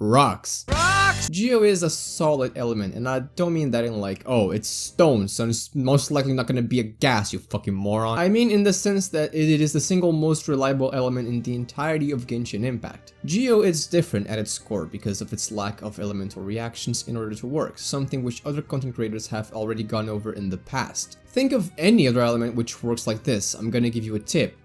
rocks. Geo is a solid element, and I don't mean that in like, oh, it's stone, so it's most likely not gonna be a gas, you fucking moron. I mean in the sense that it is the single most reliable element in the entirety of Genshin Impact. Geo is different at its core because of its lack of elemental reactions in order to work, something which other content creators have already gone over in the past. Think of any other element which works like this. I'm gonna give you a tip.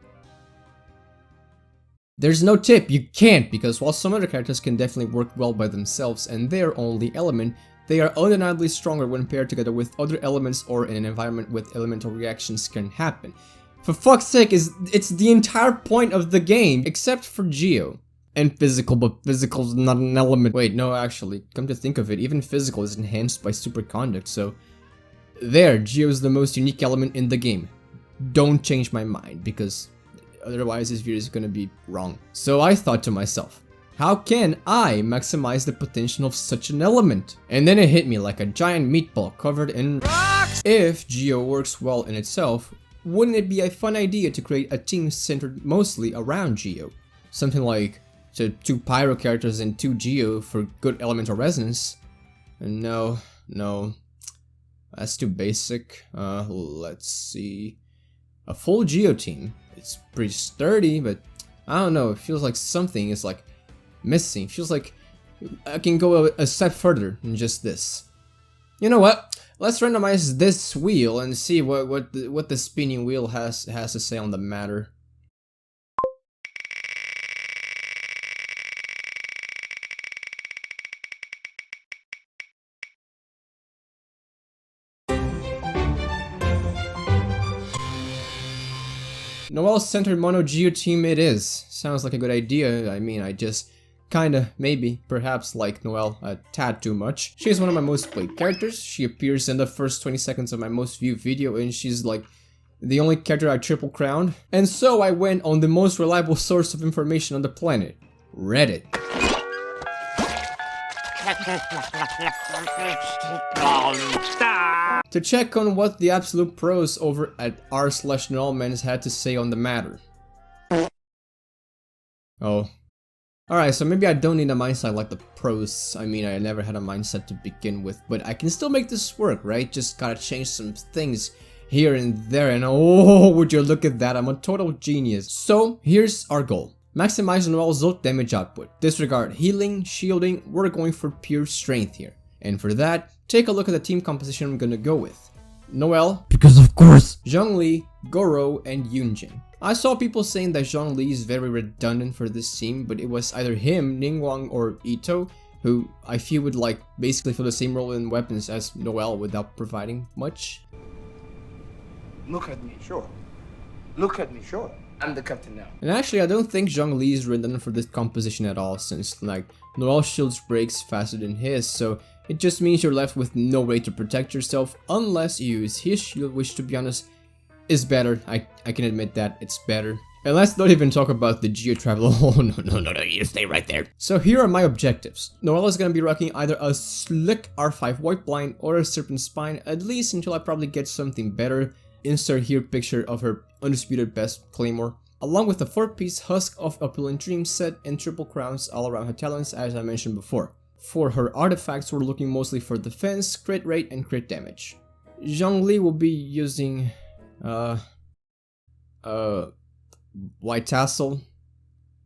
There's no tip, you can't, because while some other characters can definitely work well by themselves and their only element, they are undeniably stronger when paired together with other elements or in an environment with elemental reactions can happen. For fuck's sake, it's the entire point of the game, except for Geo. And physical, but physical's not an element. Wait, no, actually, come to think of it, even physical is enhanced by superconduct, so... There, Geo is the most unique element in the game. Don't change my mind, because... otherwise this video is gonna be wrong. So I thought to myself, how can I maximize the potential of such an element? And then it hit me like a giant meatball covered in rocks. If Geo works well in itself, wouldn't it be a fun idea to create a team centered mostly around Geo? Something like two Pyro characters and 2 Geo for good elemental resonance? No, that's too basic. Let's see. A full Geo team. It's pretty sturdy, but I don't know, it feels like something is like missing. It feels like I can go a step further than just this. You know what? Let's randomize this wheel and see what the spinning wheel has to say on the matter. Noelle centered mono Geo team it is. Sounds like a good idea. I mean, I just kinda, maybe, perhaps like Noelle a tad too much. She's one of my most played characters. She appears in the first 20 seconds of my most viewed video, and she's like the only character I triple crowned. And so I went on the most reliable source of information on the planet, Reddit. To check on what the absolute pros over at r/Noelmans had to say on the matter. Oh. Alright, so maybe I don't need a mindset like the pros. I mean, I never had a mindset to begin with, but I can still make this work, right? Just gotta change some things here and there, and oh, would you look at that, I'm a total genius. So, here's our goal. Maximize Noelle's ult damage output. Disregard healing, shielding, we're going for pure strength here. And for that, take a look at the team composition I'm gonna go with. Noelle, because of course, Zhongli, Gorou, and Yunjin. I saw people saying that Zhongli is very redundant for this team, but it was either him, Ningguang, or Ito, who I feel would like basically fill the same role in weapons as Noelle without providing much. Look at me, sure. Look at me, sure. I'm the captain now. And actually, I don't think Zhongli is redundant for this composition at all, since like Noelle's shield breaks faster than his, so it just means you're left with no way to protect yourself unless you use his shield, which to be honest is better. I can admit that it's better. And let's not even talk about the Geo travel. Oh no, you stay right there. So here are my objectives. Noelle is gonna be rocking either a slick R5 white blind or a serpent spine, at least until I probably get something better. Insert here picture of her undisputed best claymore, along with a 4-piece husk of opulent dream set and triple crowns all around her talents as I mentioned before. For her artifacts, we're looking mostly for defense, crit rate, and crit damage. Zhongli will be using white tassel.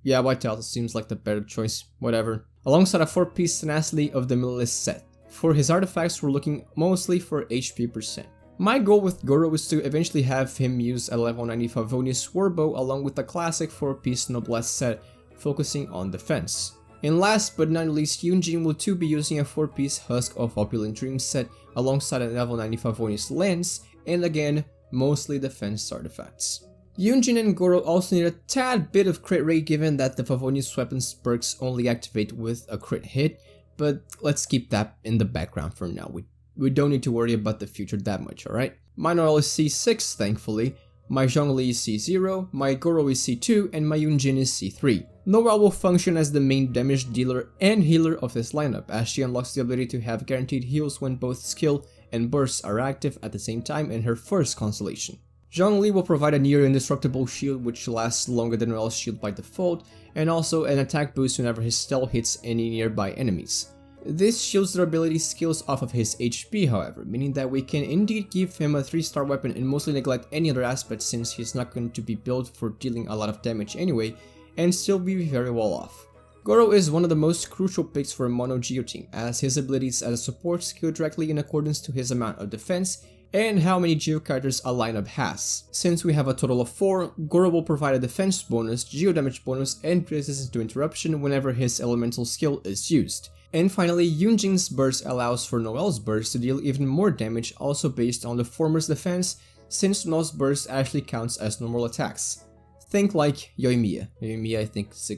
Yeah, white tassel seems like the better choice, whatever. Alongside a 4-piece tenacity of the minimalist set. For his artifacts, we're looking mostly for HP percent. My goal with Gorou is to eventually have him use a level 90 Favonius Warbow along with the classic 4-piece Noblesse set, focusing on defense. And last but not least, Yunjin will too be using a 4-piece Husk of Opulent Dream set alongside a level 90 Favonius Lens, and again, mostly defense artifacts. Yunjin and Gorou also need a tad bit of crit rate given that the Favonius weapons perks only activate with a crit hit, but let's keep that in the background for now. We don't need to worry about the future that much, alright? My Noelle is C6 thankfully, my Zhongli is C0, my Gorou is C2, and my Yunjin is C3. Noelle will function as the main damage dealer and healer of this lineup, as she unlocks the ability to have guaranteed heals when both skill and bursts are active at the same time in her first constellation. Zhongli will provide a near indestructible shield which lasts longer than Noelle's shield by default, and also an attack boost whenever his stealth hits any nearby enemies. This shields their ability skills off of his HP however, meaning that we can indeed give him a 3-star weapon and mostly neglect any other aspects since he's not going to be built for dealing a lot of damage anyway, and still be very well off. Gorou is one of the most crucial picks for a mono Geo team, as his abilities as a support scale directly in accordance to his amount of defense and how many Geo characters a lineup has. Since we have a total of 4, Gorou will provide a defense bonus, Geo damage bonus, and resistance to interruption whenever his elemental skill is used. And finally, Yunjin's burst allows for Noelle's burst to deal even more damage, also based on the former's defense, since Noelle's burst actually counts as normal attacks. Think like Yoimiya. Yoimiya, I think, is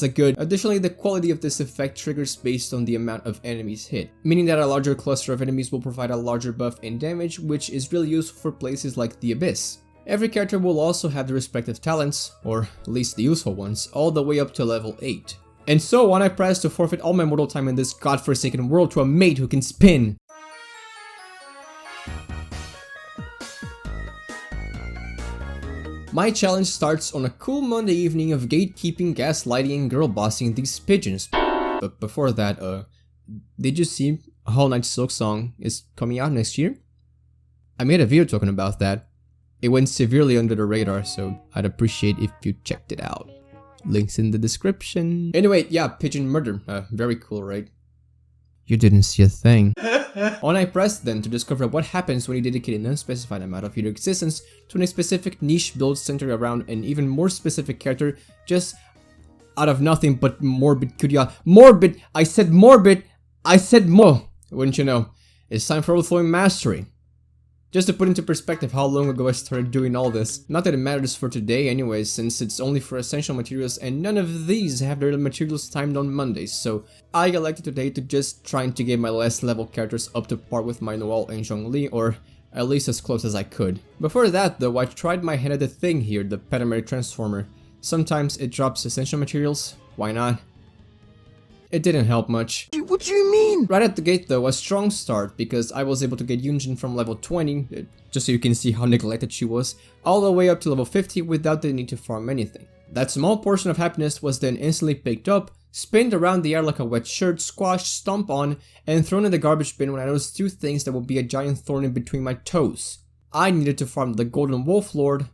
a good. Additionally, the quality of this effect triggers based on the amount of enemies hit, meaning that a larger cluster of enemies will provide a larger buff in damage, which is really useful for places like the Abyss. Every character will also have the respective talents, or at least the useful ones, all the way up to level 8. And so on, I press to forfeit all my mortal time in this godforsaken world to a mate who can spin. My challenge starts on a cool Monday evening of gatekeeping, gaslighting, and girl bossing these pigeons. But before that, did you see Hollow Knight Silksong is coming out next year? I made a video talking about that. It went severely under the radar, so I'd appreciate if you checked it out. Links in the description. Anyway, yeah, pigeon murder. Very cool, right? You didn't see a thing. On I pressed then to discover what happens when you dedicate an unspecified amount of your existence to a specific niche build centered around an even more specific character, just out of nothing but morbid curiosity. Morbid! I said morbid! I said more! Wouldn't you know? It's time for overflowing mastery. Just to put into perspective how long ago I started doing all this. Not that it matters for today anyways, since it's only for essential materials and none of these have their materials timed on Mondays, so I elected today to just trying to get my last level characters up to par with my Noelle and Zhongli, or at least as close as I could. Before that though, I tried my hand at the thing here, the Paramedic Transformer. Sometimes it drops essential materials, why not? It didn't help much. What do you mean? Right at the gate though, a strong start, because I was able to get Yunjin from level 20, just so you can see how neglected she was, all the way up to level 50 without the need to farm anything. That small portion of happiness was then instantly picked up, spinned around the air like a wet shirt, squashed, stomped on, and thrown in the garbage bin when I noticed 2 things that would be a giant thorn in between my toes. I needed to farm the Golden Wolf Lord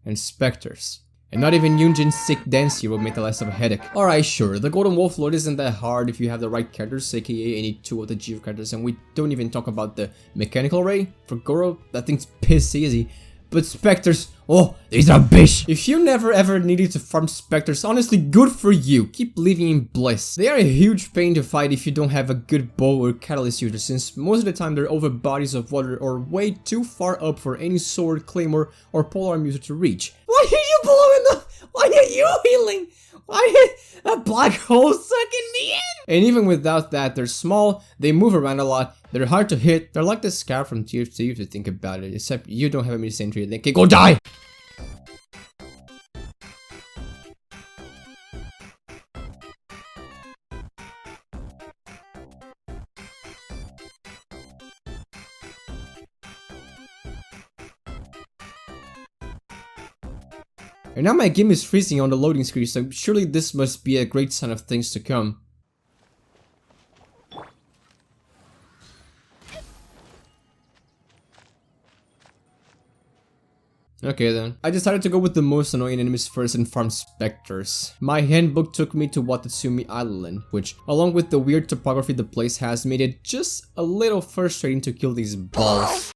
and Spectres. And not even Yunjin's sick dance here will make the less of a headache. Alright, sure, the Golden Wolf Lord isn't that hard if you have the right characters, aka any 2 of the Geo characters, and we don't even talk about the Mechanical Ray. For Gorou, that thing's piss easy. But Spectres, oh, these are bish! If you never ever needed to farm Spectres, honestly, good for you. Keep living in bliss. They are a huge pain to fight if you don't have a good bow or catalyst user, since most of the time they're over bodies of water or way too far up for any sword, claymore, or polearm user to reach. Why are you blowing the... Why are you healing? Why a black hole sucking me in? And even without that, they're small, they move around a lot, they're hard to hit, they're like the Scout from TFT if you think about it, except you don't have any sentry, they can go die! And now my game is freezing on the loading screen, so surely this must be a great sign of things to come. Okay then. I decided to go with the most annoying enemies first and farm Spectres. My handbook took me to Watatsumi Island, which, along with the weird topography the place has, made it just a little frustrating to kill these balls.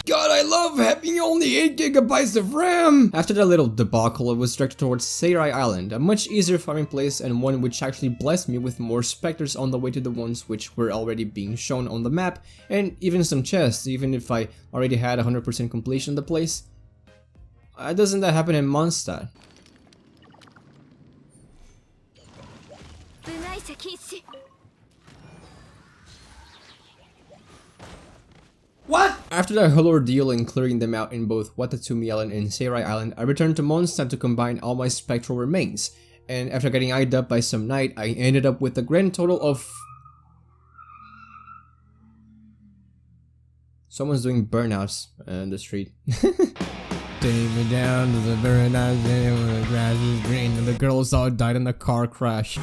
God, I love having only 8 GB of RAM! After that little debacle, I was directed towards Seirai Island, a much easier farming place and one which actually blessed me with more Spectres on the way to the ones which were already being shown on the map, and even some chests, even if I already had 100% completion of the place. Doesn't that happen in Mondstadt? What? After that whole ordeal and clearing them out in both Watatsumi Island and Seirai Island, I returned to Mondstadt to combine all my spectral remains. and after getting eyed up by some knight, I ended up with a grand total of... Someone's doing burnouts in the street. Take me down to the burnout where the grass is green and the girls all died in a car crash.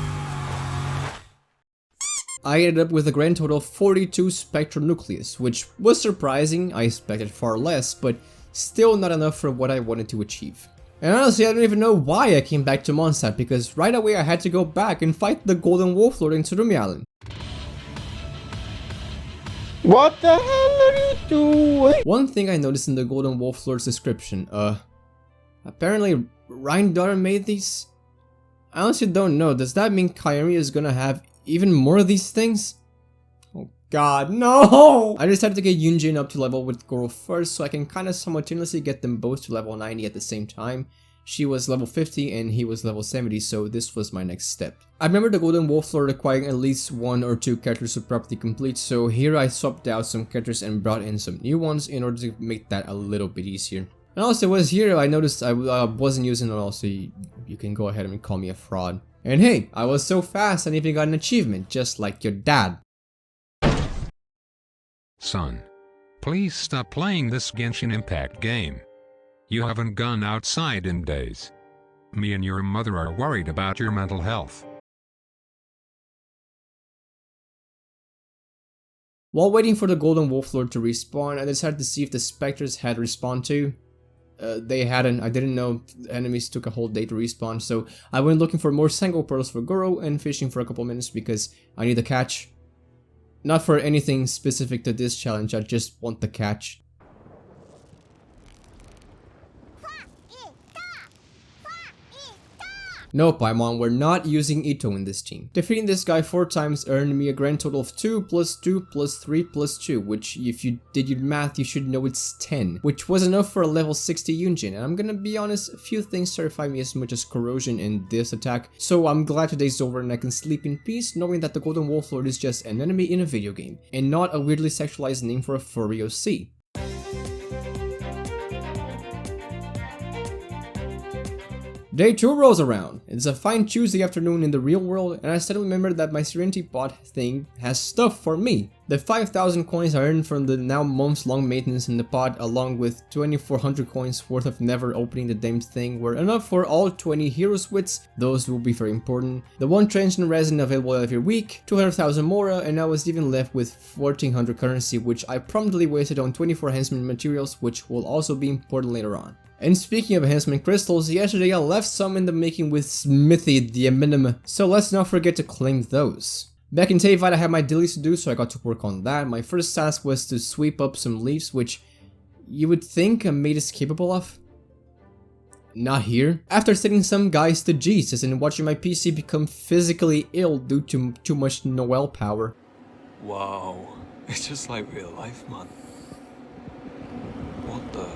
I ended up with a grand total of 42 spectral nucleus, which was surprising. I expected far less, but still not enough for what I wanted to achieve. And honestly, I don't even know why I came back to Mondstadt, because right away I had to go back and fight the Golden Wolf Lord in Tsurumi Island. What the hell are you doing? One thing I noticed in the Golden Wolf Lord's description, apparently Rhine made these? I honestly don't know. Does that mean Kairi is gonna have even more of these things? Oh god, no! I decided to get Yunjin up to level with Gorou first, so I can kinda simultaneously get them both to level 90 at the same time. She was level 50 and he was level 70, so this was my next step. I remember the Golden Wolf Lord requiring at least 1 or 2 characters to properly complete, so here I swapped out some characters and brought in some new ones in order to make that a little bit easier. And also was here I noticed I wasn't using Noelle, so you can go ahead and call me a fraud. And hey, I was so fast I even got an achievement, just like your dad. Son, please stop playing this Genshin Impact game. You haven't gone outside in days. Me and your mother are worried about your mental health. While waiting for the Golden Wolf Lord to respawn, I decided to see if the Spectres had respawned too. They hadn't. I didn't know enemies took a whole day to respawn, so I went looking for more Sango Pearls for Gorou and fishing for a couple minutes because I need the catch. Not for anything specific to this challenge, I just want the catch. No, Paimon, we're not using Ito in this team. Defeating this guy 4 times earned me a grand total of 2 plus 2 plus 3 plus 2, which if you did your math, you should know it's 10, which was enough for a level 60 Yunjin. And I'm gonna be honest, a few things terrify me as much as corrosion in this attack, so I'm glad today's over and I can sleep in peace knowing that the Golden Wolf Lord is just an enemy in a video game, and not a weirdly sexualized name for a furry OC. Day 2 rolls around. It's a fine Tuesday afternoon in the real world, and I suddenly remembered that my Serenity Pot thing has stuff for me. The 5,000 coins I earned from the now months-long maintenance in the pot, along with 2,400 coins worth of never opening the damned thing, were enough for all 20 heroes wits. Those will be very important. The 1 transient resin available every week, 200,000 mora, and I was even left with 1,400 currency, which I promptly wasted on 24 enhancement materials, which will also be important later on. And speaking of enhancement crystals, yesterday I left some in the making with Smithy the minimum, so let's not forget to claim those. Back in Teyvat I had my dailies to do, so I got to work on that. My first task was to sweep up some leaves, which you would think a maid is capable of. Not here. After setting some guys to Jesus and watching my PC become physically ill due to too much Noelle power. Wow, it's just like real life, man. What the...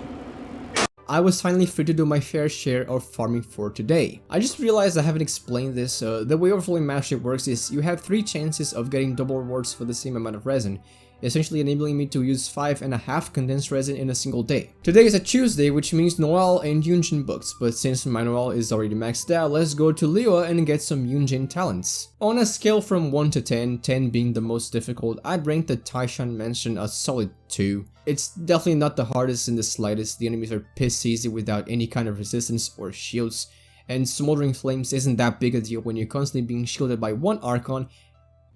I was finally free to do my fair share of farming for today. I just realized I haven't explained this. The way Overflowing Mastery works is you have 3 chances of getting double rewards for the same amount of resin, essentially enabling me to use 5.5 condensed resin in a single day. Today is a Tuesday, which means Noelle and Yunjin books, but since my Noelle is already maxed out, let's go to Liyue and get some Yunjin talents. On a scale from 1 to 10, 10 being the most difficult, I'd rank the Taishan Mansion a solid 2. It's definitely not the hardest in the slightest. The enemies are piss easy without any kind of resistance or shields, and Smoldering Flames isn't that big a deal when you're constantly being shielded by one Archon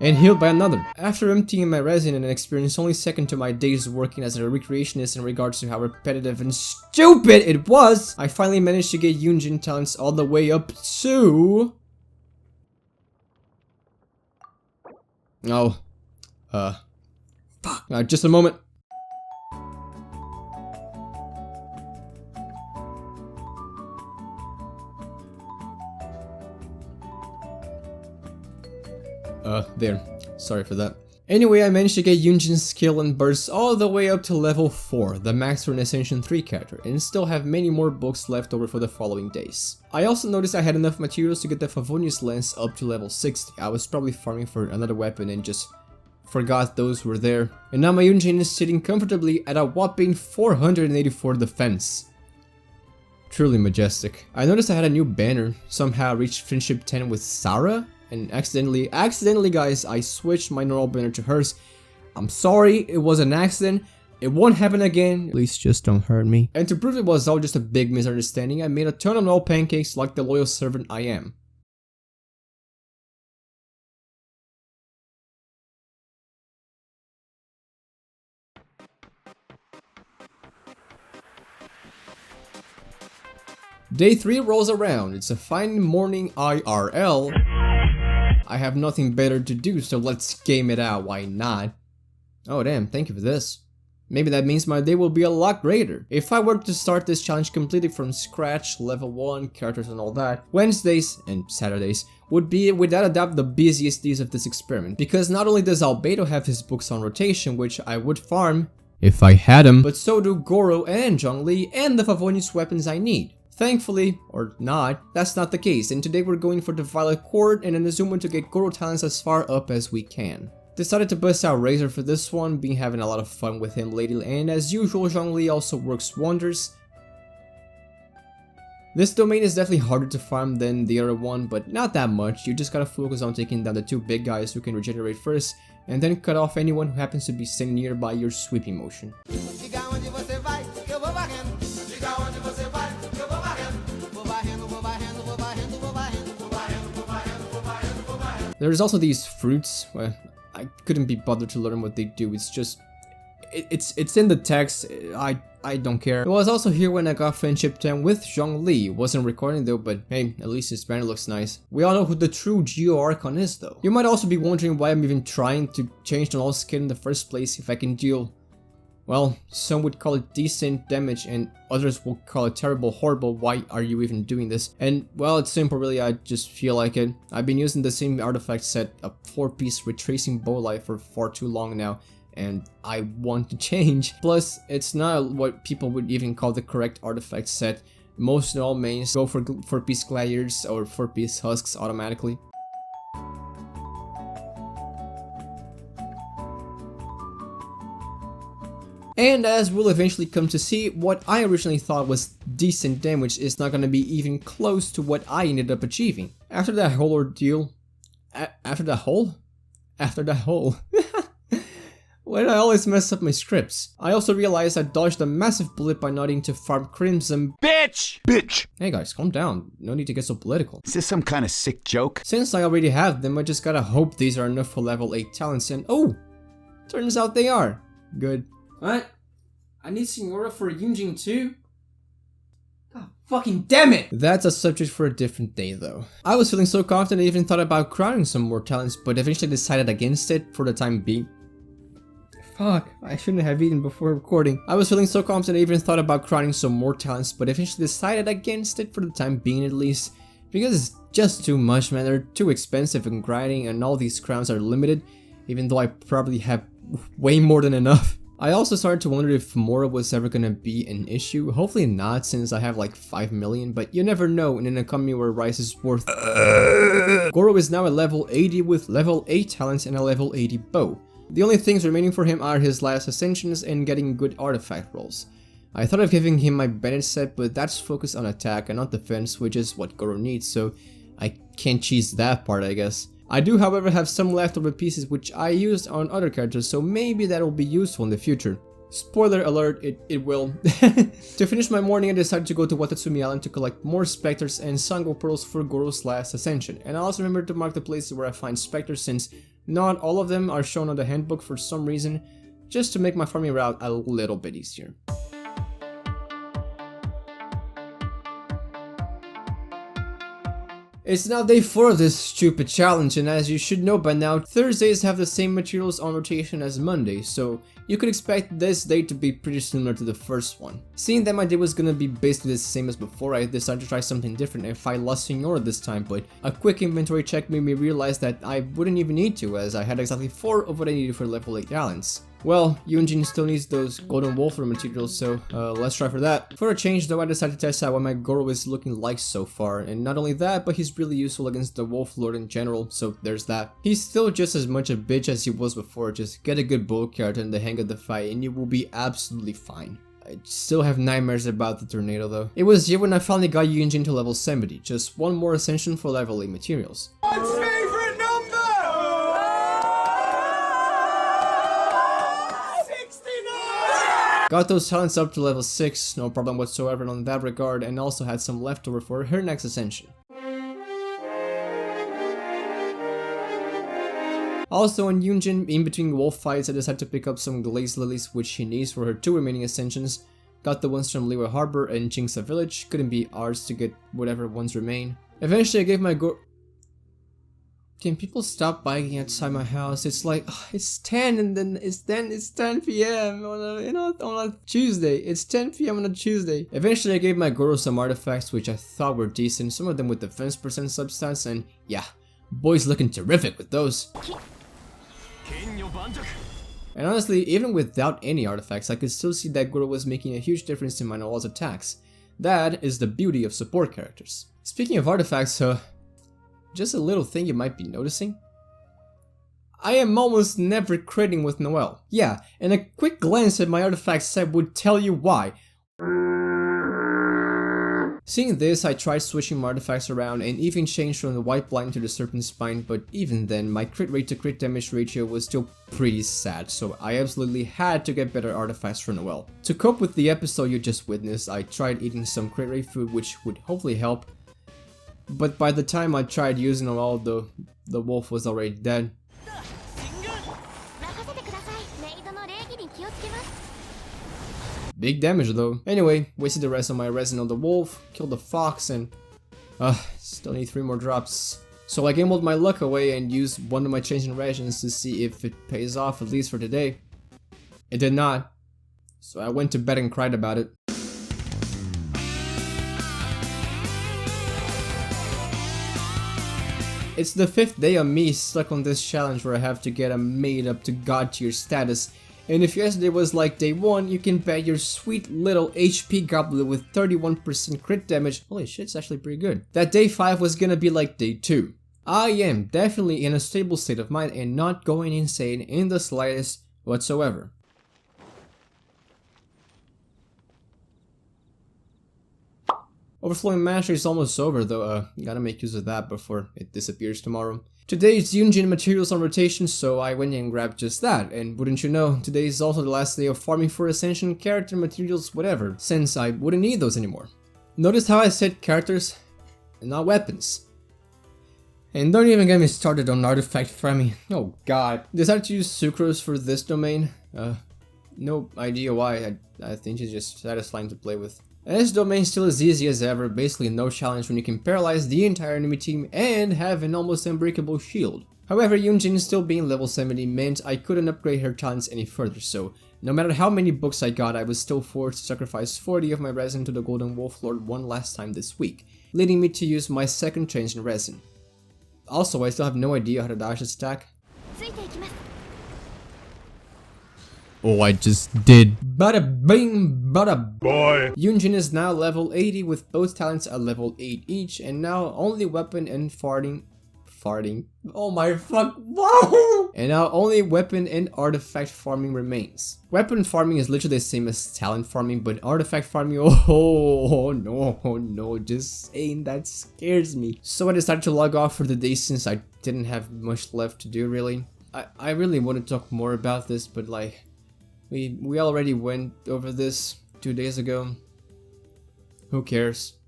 and healed by another. After emptying my resin and an experience only second to my days working as a recreationist in regards to how repetitive and stupid it was, I finally managed to get Yunjin talents all the way up to... Oh. Fuck. Just a moment. There. Sorry for that. Anyway, I managed to get Yunjin's skill and burst all the way up to level 4, the max for an Ascension 3 character, and still have many more books left over for the following days. I also noticed I had enough materials to get the Favonius lens up to level 60. I was probably farming for another weapon and just forgot those were there. And now my Yunjin is sitting comfortably at a whopping 484 defense. Truly majestic. I noticed I had a new banner, somehow reached friendship 10 with Sarah, and accidentally guys, I switched my normal banner to hers. I'm sorry, it was an accident. It won't happen again. Please just don't hurt me. And to prove it was all just a big misunderstanding, I made a ton of Noelle pancakes like the loyal servant I am. Day 3 rolls around. It's a fine morning IRL. I have nothing better to do, so let's game it out, why not? Oh damn, thank you for this. Maybe that means my day will be a lot greater. If I were to start this challenge completely from scratch, level 1, characters and all that, Wednesdays and Saturdays would be without a doubt the busiest days of this experiment. Because not only does Albedo have his books on rotation, which I would farm if I had them, but so do Gorou and Zhongli and the Favonius weapons I need. Thankfully, or not, that's not the case, and today we're going for the Violet Cord and an Azuma to get Gorou talents as far up as we can. Decided to bust out Razor for this one, been having a lot of fun with him lately, and as usual Zhongli also works wonders. This domain is definitely harder to farm than the other one, but not that much. You just gotta focus on taking down the 2 big guys who can regenerate first, and then cut off anyone who happens to be sitting nearby your sweeping motion. There's also these fruits. Well, I couldn't be bothered to learn what they do. It's just, it's in the text. I don't care. It was also here when I got friendship 10 with Zhongli. Wasn't recording though, but hey, at least his banner looks nice. We all know who the true Geo Archon is though. You might also be wondering why I'm even trying to change the Noelle skin in the first place if I can deal, well, some would call it decent damage and others will call it terrible, horrible. Why are you even doing this? And well, it's simple really, I just feel like it. I've been using the same artifact set, a 4-piece retracing bow life for far too long now, and I want to change. Plus, it's not what people would even call the correct artifact set. Most Noelle mains go for 4-piece gladiators or 4-piece husks automatically. And as we'll eventually come to see, what I originally thought was decent damage is not gonna be even close to what I ended up achieving. After that whole ordeal... After that hole? Why do I always mess up my scripts? I also realized I dodged a massive bullet by not needing to farm Crimson. Bitch! Hey guys, calm down. No need to get so political. Is this some kind of sick joke? Since I already have them, I just gotta hope these are enough for level 8 talents and oh! Turns out they are. Good. What? I need Senora for Yunjin too? God fucking damn it! That's a subject for a different day though. I was feeling so confident I even thought about crowning some more talents, but eventually decided against it for the time being. Fuck, I shouldn't have eaten before recording. I was feeling so confident I even thought about crowning some more talents, but eventually decided against it for the time being at least. Because it's just too much, man. They're too expensive and grinding and all these crowns are limited, even though I probably have way more than enough. I also started to wonder if Mora was ever gonna be an issue. Hopefully not, since I have like 5 million, but you never know in an economy where rice is worth. Gorou is now at level 80 with level 8 talents and a level 80 bow. The only things remaining for him are his last ascensions and getting good artifact rolls. I thought of giving him my Bennett set, but that's focused on attack and not defense, which is what Gorou needs, so I can't cheese that part, I guess. I do, however, have some leftover pieces which I used on other characters, so maybe that will be useful in the future. Spoiler alert, it will. To finish my morning, I decided to go to Watatsumi Island to collect more specters and Sango pearls for Gorou's last ascension. And I also remember to mark the places where I find specters, since not all of them are shown on the handbook for some reason, just to make my farming route a little bit easier. It's now day 4 of this stupid challenge, and as you should know by now, Thursdays have the same materials on rotation as Mondays, so you could expect this day to be pretty similar to the first one. Seeing that my day was gonna be basically the same as before, I decided to try something different and find La Senora this time, but a quick inventory check made me realize that I wouldn't even need to, as I had exactly 4 of what I needed for level 8 talents. Well, Yunjin still needs those golden wolfram materials, so let's try for that. For a change though, I decided to test out what my Gorou is looking like so far, and not only that, but he's really useful against the Wolf Lord in general, so there's that. He's still just as much a bitch as he was before, just get a good bow character and the hang of the fight and you will be absolutely fine. I still have nightmares about the tornado though. It was here when I finally got Yunjin to level 70, just one more ascension for level 8 materials. Favorite number! 69! Got those talents up to level 6, no problem whatsoever on that regard, and also had some leftover for her next ascension. Also on Yunjin, in between wolf fights, I decided to pick up some glazed lilies which she needs for her 2 remaining ascensions. Got the ones from Liwa Harbor and Jingsa Village, couldn't be ours to get whatever ones remain. Eventually I gave my Can people stop biking outside my house? It's like, it's 10 and then it's 10 PM on a Tuesday. It's 10 PM on a Tuesday. Eventually I gave my Gorou some artifacts which I thought were decent, some of them with defense percent substats, and yeah, boy's looking terrific with those. And honestly, even without any artifacts, I could still see that Gorou was making a huge difference in my Noelle's attacks. That is the beauty of support characters. Speaking of artifacts, just a little thing you might be noticing. I am almost never critting with Noelle. Yeah, and a quick glance at my artifact set would tell you why. Seeing this, I tried switching my artifacts around and even changed from the white blind to the serpent spine, but even then, my crit rate to crit damage ratio was still pretty sad, so I absolutely had to get better artifacts for Noelle. To cope with the episode you just witnessed, I tried eating some crit rate food which would hopefully help, but by the time I tried using Noelle, the wolf was already dead. Big damage though. Anyway, wasted the rest of my resin on the wolf, killed the fox, and still need 3 more drops. So I gambled my luck away and used one of my changing rations to see if it pays off, at least for today. It did not, so I went to bed and cried about it. It's the 5th day of me stuck on this challenge where I have to get a maid up to god tier status. And if yesterday was like day 1, you can bet your sweet little HP goblin with 31% crit damage, holy shit, it's actually pretty good, that day 5 was gonna be like day 2. I am definitely in a stable state of mind and not going insane in the slightest whatsoever. Overflowing mastery is almost over though, gotta make use of that before it disappears tomorrow. Today is Yunjin materials on rotation, so I went and grabbed just that, and wouldn't you know, today is also the last day of farming for ascension, character, materials, whatever, since I wouldn't need those anymore. Notice how I said characters and not weapons. And don't even get me started on artifact farming, oh god. Decided to use sucrose for this domain, no idea why, I think it's just satisfying to play with. And this domain still as easy as ever, basically no challenge when you can paralyze the entire enemy team and have an almost unbreakable shield. However, Yunjin still being level 70 meant I couldn't upgrade her talents any further, so no matter how many books I got, I was still forced to sacrifice 40 of my resin to the Golden Wolf Lord one last time this week, leading me to use my second change in resin. Also, I still have no idea how to dodge this attack. Oh, I just did. Bada bing, bada boy. Yunjin is now level 80 with both talents at level 8 each, and now only weapon and farting. Oh my fuck. Whoa! And now only weapon and artifact farming remains. Weapon farming is literally the same as talent farming, but artifact farming, oh no, just saying that scares me. So I decided to log off for the day since I didn't have much left to do really. I really want to talk more about this, but like, we already went over this 2 days ago. Who cares?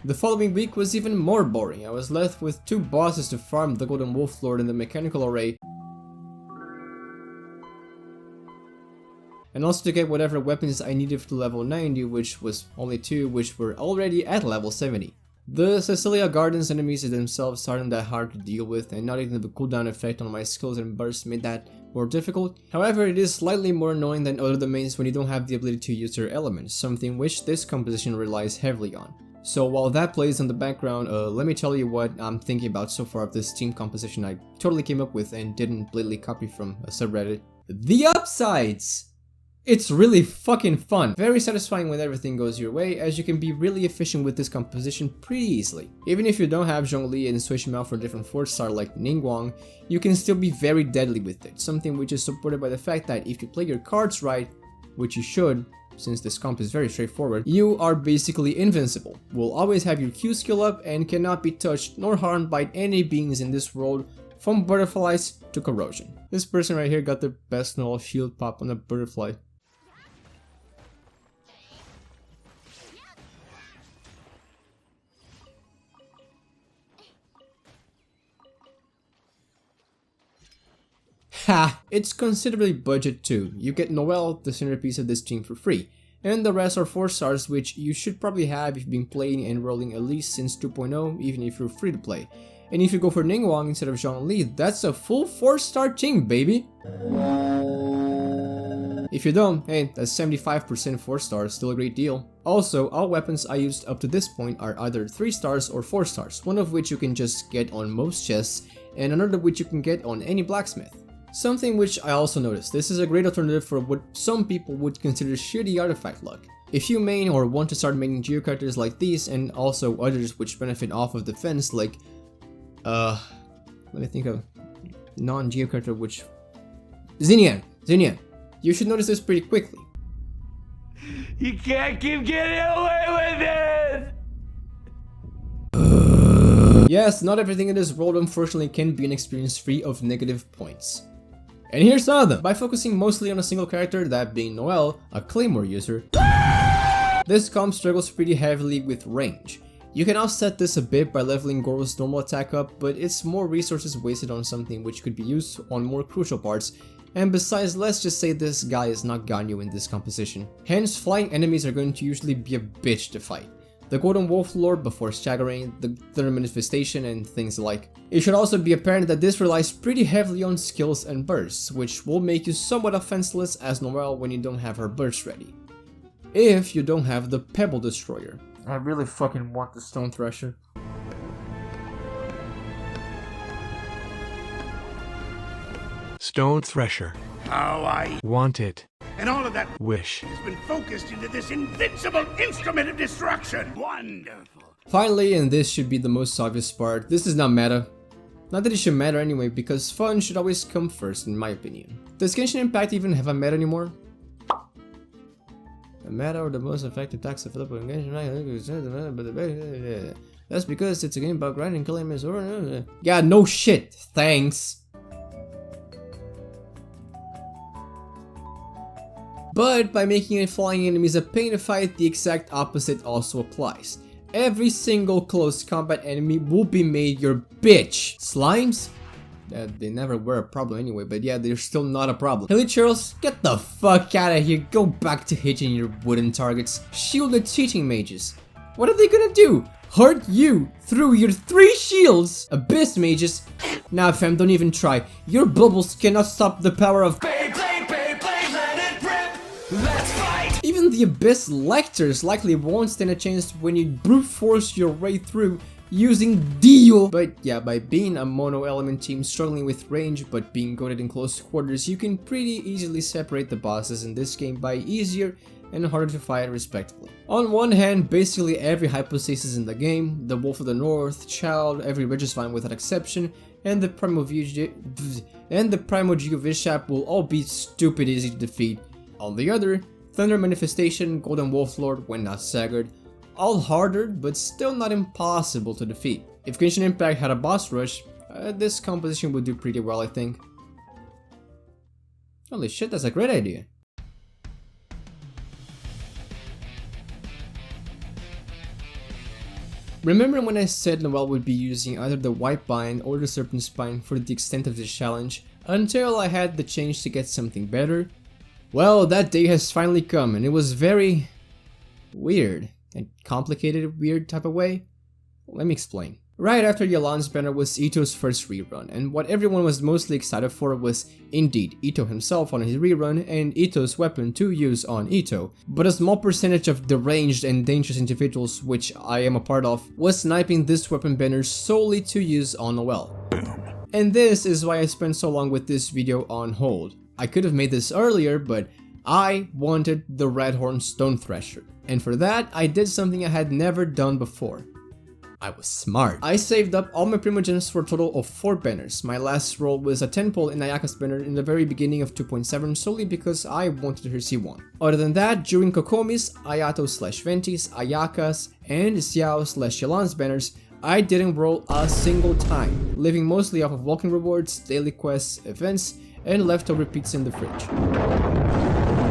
The following week was even more boring. I was left with 2 bosses to farm, the Golden Wolf Lord and the Mechanical Array, and also to get whatever weapons I needed to level 90, which was only 2, which were already at level 70. The Cecilia Gardens enemies themselves aren't that hard to deal with, and not even the cooldown effect on my skills and bursts made that more difficult. However, it is slightly more annoying than other domains when you don't have the ability to use your elements, something which this composition relies heavily on. So while that plays in the background, let me tell you what I'm thinking about so far of this team composition I totally came up with and didn't blatantly copy from a subreddit. The upsides! It's really fucking fun, very satisfying when everything goes your way, as you can be really efficient with this composition pretty easily. Even if you don't have Zhongli and switch him out for a different 4-star like Ningguang, you can still be very deadly with it, something which is supported by the fact that if you play your cards right, which you should, since this comp is very straightforward, you are basically invincible, will always have your Q skill up and cannot be touched nor harmed by any beings in this world, from butterflies to corrosion. This person right here got the best Noelle shield pop on a butterfly. Ha! It's considerably budget too. You get Noelle, the centerpiece of this team, for free, and the rest are 4 stars, which you should probably have if you've been playing and rolling at least since 2.0, even if you're free to play. And if you go for Ningguang instead of Zhongli, that's a full 4-star team, baby! If you don't, hey, that's 75% 4 stars, still a great deal. Also, all weapons I used up to this point are either 3 stars or 4 stars, one of which you can just get on most chests, and another which you can get on any blacksmith. Something which I also noticed, this is a great alternative for what some people would consider shitty artifact luck. If you main or want to start making geo characters like these, and also others which benefit off of defense, like let me think of non-geo character which... Xinian! You should notice this pretty quickly. You can't keep getting away with it! Yes, not everything in this world unfortunately can be an experience free of negative points. And here's some of them. By focusing mostly on a single character, that being Noelle, a claymore user, this comp struggles pretty heavily with range. You can offset this a bit by leveling Gorou's normal attack up, but it's more resources wasted on something which could be used on more crucial parts, and besides, let's just say this guy is not Ganyu in this composition. Hence, flying enemies are going to usually be a bitch to fight. The Golden Wolf Lord before staggering, the Thunder Manifestation, and things like. It should also be apparent that this relies pretty heavily on skills and bursts, which will make you somewhat offenseless as Noelle when you don't have her burst ready. If you don't have the Pebble Destroyer. I really fucking want the Stone Thresher. Stone Thresher. How I Want it. and all of that Wish. has been focused into this invincible instrument of destruction. Wonderful. Finally, and this should be the most obvious part, this is not meta. Not that it should matter anyway, because fun should always come first in my opinion. Does Genshin Impact even have a meta anymore? A meta or the most effective tactics available in Genshin Impact. That's because it's a game about grinding, killing his or yeah, no shit, thanks. But by making flying enemies a pain to fight, the exact opposite also applies. Every single close combat enemy will be made your bitch. Slimes? They never were a problem anyway, but yeah, they're still not a problem. Hilichurls, get the fuck out of here, go back to hitting your wooden targets. Shielded cheating mages. What are they gonna do? Hurt you through your 3 shields? Abyss mages? Nah fam, don't even try. Your bubbles cannot stop the power of Let's fight! Even the Abyss Lectors likely won't stand a chance when you brute force your way through using Dio. But yeah, by being a mono element team struggling with range but being goated in close quarters, you can pretty easily separate the bosses in this game by easier and harder to fight respectively. On one hand, basically every hypostasis in the game, the Wolf of the North, Child, every Registine without exception, and the Primal Geovishap will all be stupid easy to defeat. On the other, Thunder Manifestation, Golden Wolf Lord when not staggered, all harder but still not impossible to defeat. If Genshin Impact had a boss rush, this composition would do pretty well I think. Holy shit, that's a great idea. Remember when I said Noelle would be using either the White Bind or the Serpent Spine for the extent of this challenge, until I had the change to get something better? Well, that day has finally come, and it was very weird, and complicated weird type of way. Let me explain. Right after Yalan's banner was Ito's first rerun, and what everyone was mostly excited for was indeed Ito himself on his rerun and Ito's weapon to use on Ito, but a small percentage of deranged and dangerous individuals, which I am a part of, was sniping this weapon banner solely to use on Noelle. And this is why I spent so long with this video on hold. I could have made this earlier, but I wanted the Redhorn Stone Thresher, and for that I did something I had never done before. I was smart. I saved up all my Primogems for a total of 4 banners. My last roll was a 10 pull in Ayaka's banner in the very beginning of 2.7 solely because I wanted her C1. Other than that, during Kokomi's, Ayato/Venti's, Ayaka's, and Xiao/Yelan's banners, I didn't roll a single time, living mostly off of walking rewards, daily quests, events, and leftover repeats in the fridge.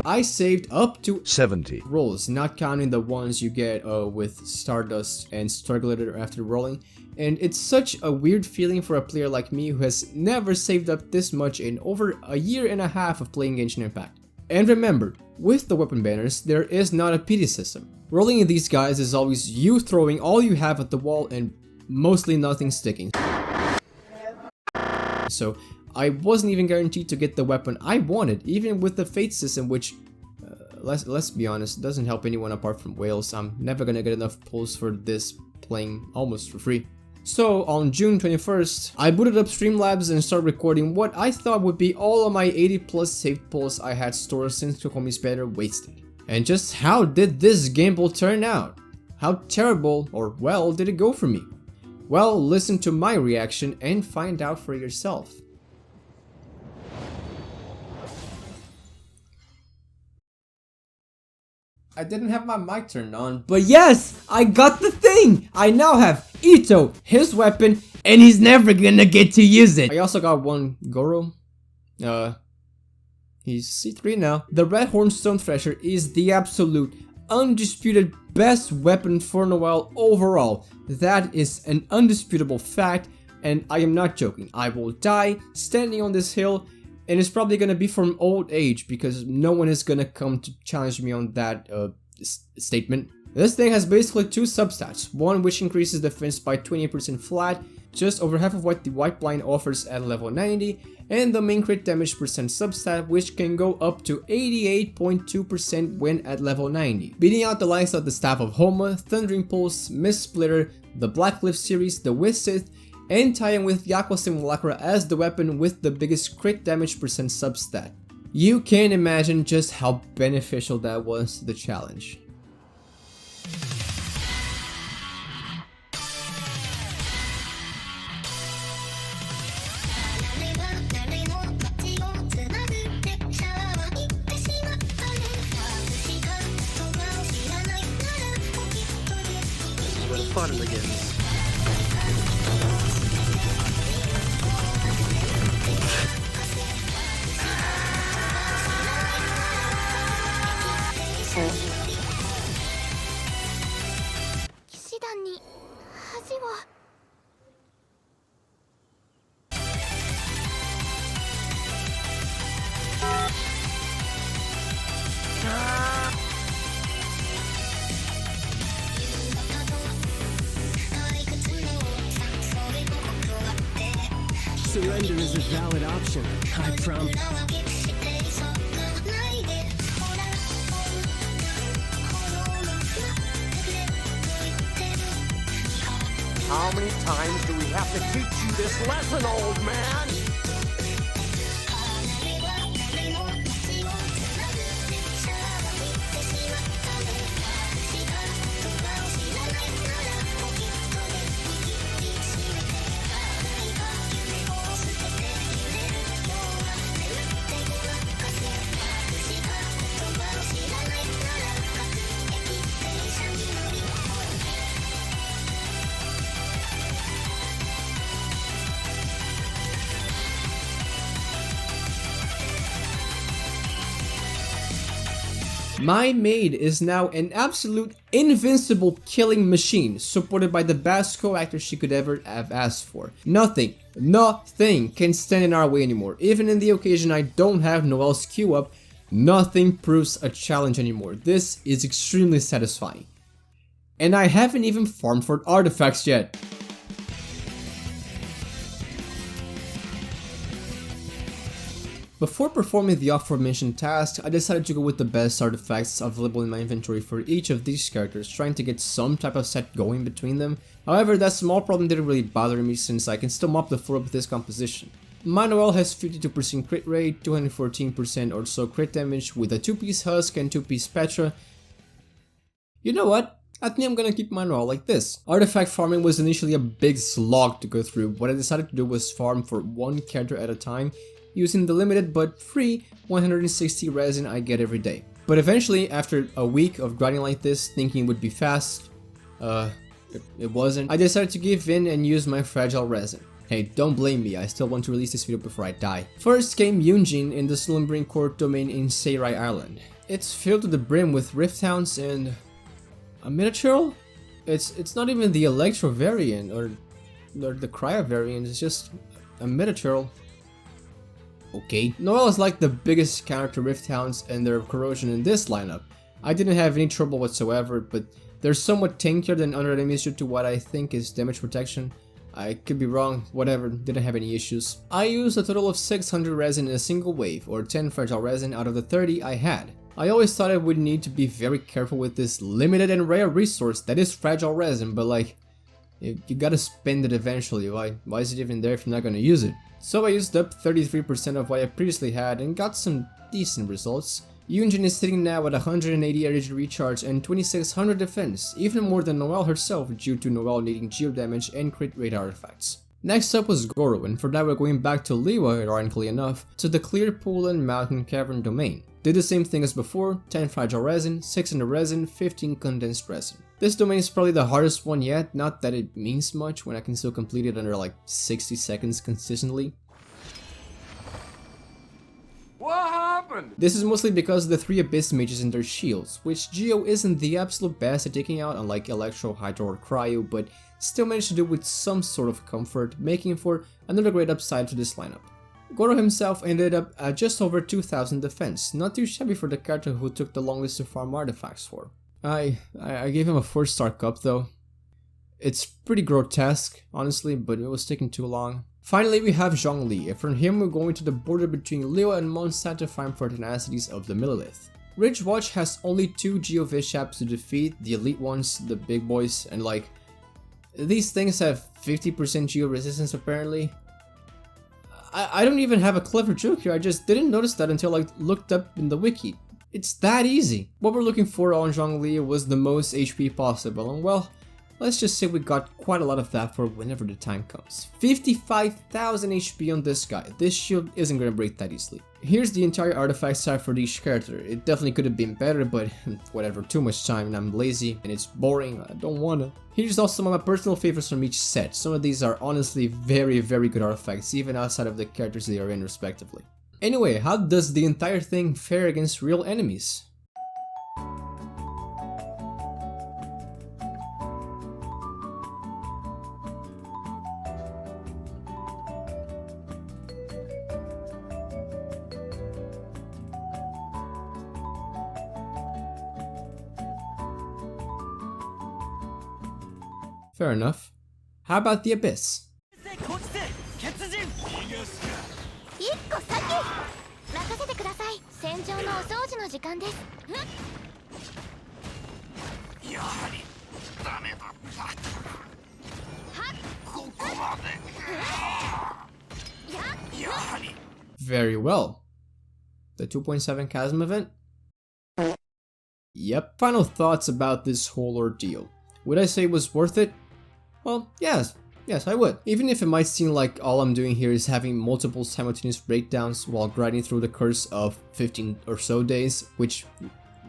I saved up to 70 rolls, not counting the ones you get with Stardust and Starglitter after rolling, and it's such a weird feeling for a player like me who has never saved up this much in over a year and a half of playing Genshin Impact. And remember, with the weapon banners, there is not a pity system. Rolling in these guys is always you throwing all you have at the wall and mostly nothing sticking. So I wasn't even guaranteed to get the weapon I wanted, even with the fate system, which, let's be honest, doesn't help anyone apart from whales. I'm never gonna get enough pulls for this playing almost for free. So on June 21st, I booted up Streamlabs and started recording what I thought would be all of my 80 plus saved pulls I had stored since Kokomi's banner wasted. And just how did this gamble turn out? How terrible or well did it go for me? Well, listen to my reaction and find out for yourself. I didn't have my mic turned on, but yes, I got the thing! I now have Ito, his weapon, and he's never gonna get to use it. I also got one Gorou. He's C3 now. The Redhorn Stone Thresher is the absolute, undisputed best weapon for Noelle overall. That is an undisputable fact, and I am not joking. I will die standing on this hill, and it's probably gonna be from old age because no one is gonna come to challenge me on that statement. This thing has basically 2 substats, one which increases defense by 20% flat, just over half of what the White Blind offers at level 90, and the main crit damage percent substat which can go up to 88.2% when at level 90, beating out the likes of the Staff of Homa, Thundering Pulse, Mist Splitter, the Black Cliff series, the Wisith, and tying with Yakwa Simulacra as the weapon with the biggest crit damage percent substat. You can imagine just how beneficial that was to the challenge. Where the fun begins. Surrender is a valid option, I promise. How many times do we have to teach you this lesson, old man? My maid is now an absolute invincible killing machine, supported by the best co-actor she could ever have asked for. Nothing can stand in our way anymore. Even in the occasion I don't have Noelle's queue up, nothing proves a challenge anymore. This is extremely satisfying. And I haven't even farmed for artifacts yet. Before performing the aforementioned tasks, I decided to go with the best artifacts available in my inventory for each of these characters, trying to get some type of set going between them. However, that small problem didn't really bother me since I can still mop the floor with this composition. My Noelle has 52% crit rate, 214% or so crit damage with a 2-piece husk and 2-piece Petra. You know what? I think I'm gonna keep my Noelle like this. Artifact farming was initially a big slog to go through. What I decided to do was farm for one character at a time, using the limited but free 160 resin I get every day. But eventually, after a week of grinding like this, thinking it would be fast, it wasn't. I decided to give in and use my fragile resin. Hey, don't blame me, I still want to release this video before I die. First came Yunjin in the Slumbering Court domain in Seirai Island. It's filled to the brim with Rift Hounds and a miniature? It's not even the Electro variant or the Cryo variant, it's just a miniature. Okay. Noelle is like the biggest counter to Rift Hounds and their corrosion in this lineup. I didn't have any trouble whatsoever, but they're somewhat tankier than other enemies due to what I think is damage protection. I could be wrong, whatever, didn't have any issues. I used a total of 600 resin in a single wave, or 10 fragile resin out of the 30 I had. I always thought I would need to be very careful with this limited and rare resource that is fragile resin, but like, you gotta spend it eventually, why is it even there if you're not gonna use it? So I used up 33% of what I previously had and got some decent results. Yunjin is sitting now at 180 energy recharge and 2600 defense, even more than Noelle herself due to Noelle needing geo damage and crit rate artifacts. Next up was Gorou, and for that we're going back to Liyue, ironically enough, to the Clear Pool and Mountain Cavern domain. Did the same thing as before, 10 fragile resin, 600 resin, 15 condensed resin. This domain is probably the hardest one yet, not that it means much when I can still complete it under like 60 seconds consistently. What happened? This is mostly because of the 3 Abyss mages and their shields, which Geo isn't the absolute best at taking out unlike Electro, Hydro or Cryo, but still managed to do with some sort of comfort, making for another great upside to this lineup. Gorou himself ended up at just over 2000 defense, not too shabby for the character who took the longest to farm artifacts for. I gave him a 4-star cup though. It's pretty grotesque, honestly, but it was taking too long. Finally we have Zhongli, and from him we're going to the border between Liyue and Mondstadt to farm for tenacities of the Millilith. Ridgewatch has only 2 Geo Vishaps to defeat, the elite ones, the big boys, and like, these things have 50% Geo resistance apparently. I don't even have a clever joke here, I just didn't notice that until I looked up in the wiki. It's that easy. What we're looking for on Zhongli was the most HP possible, and well, let's just say we got quite a lot of that for whenever the time comes. 55,000 HP on this guy. This shield isn't gonna break that easily. Here's the entire artifact set for each character. It definitely could have been better, but whatever, too much time and I'm lazy and it's boring, I don't wanna. Here's also some of my personal favorites from each set. Some of these are honestly very good artifacts, even outside of the characters they are in respectively. Anyway, how does the entire thing fare against real enemies? Fair enough. How about the Abyss? Very well. The 2.7 Chasm event? Yep. Final thoughts about this whole ordeal. Would I say it was worth it? Well, yes, I would. Even if it might seem like all I'm doing here is having multiple simultaneous breakdowns while grinding through the curse of 15 or so days, which,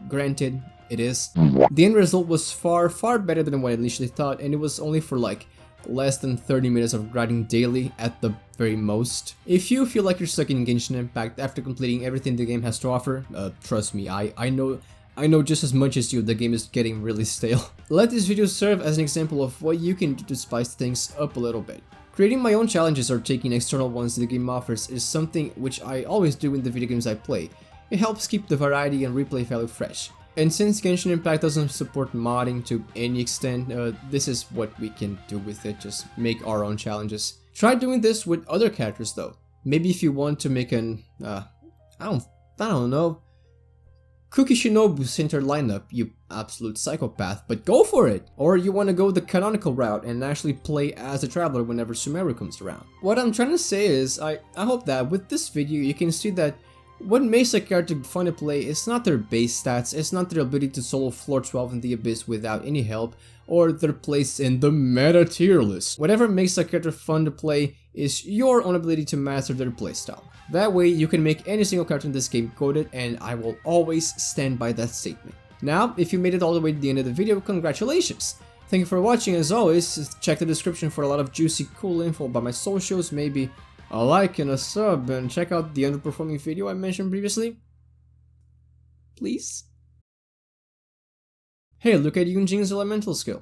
granted, it is. The end result was far better than what I initially thought, and it was only for like less than 30 minutes of grinding daily at the very most. If you feel like you're stuck in Genshin Impact after completing everything the game has to offer, trust me, I know just as much as you, the game is getting really stale. Let this video serve as an example of what you can do to spice things up a little bit. Creating my own challenges or taking external ones the game offers is something which I always do in the video games I play. It helps keep the variety and replay value fresh. And since Genshin Impact doesn't support modding to any extent, this is what we can do with it, just make our own challenges. Try doing this with other characters though. Maybe if you want to make an, I don't know, Cookie Shinobu center lineup, you absolute psychopath, but go for it! Or you want to go the canonical route and actually play as a traveler whenever Sumeru comes around. What I'm trying to say is, I hope that with this video you can see that what makes a character fun to play is not their base stats, it's not their ability to solo floor 12 in the abyss without any help, or their place in the meta tier list. Whatever makes a character fun to play is your own ability to master their playstyle. That way you can make any single character in this game goated, and I will always stand by that statement. Now, if you made it all the way to the end of the video, congratulations! Thank you for watching. As always, check the description for a lot of juicy cool info about my socials, maybe a like and a sub, and check out the underperforming video I mentioned previously. Please? Hey, look at Yunjin's elemental skill.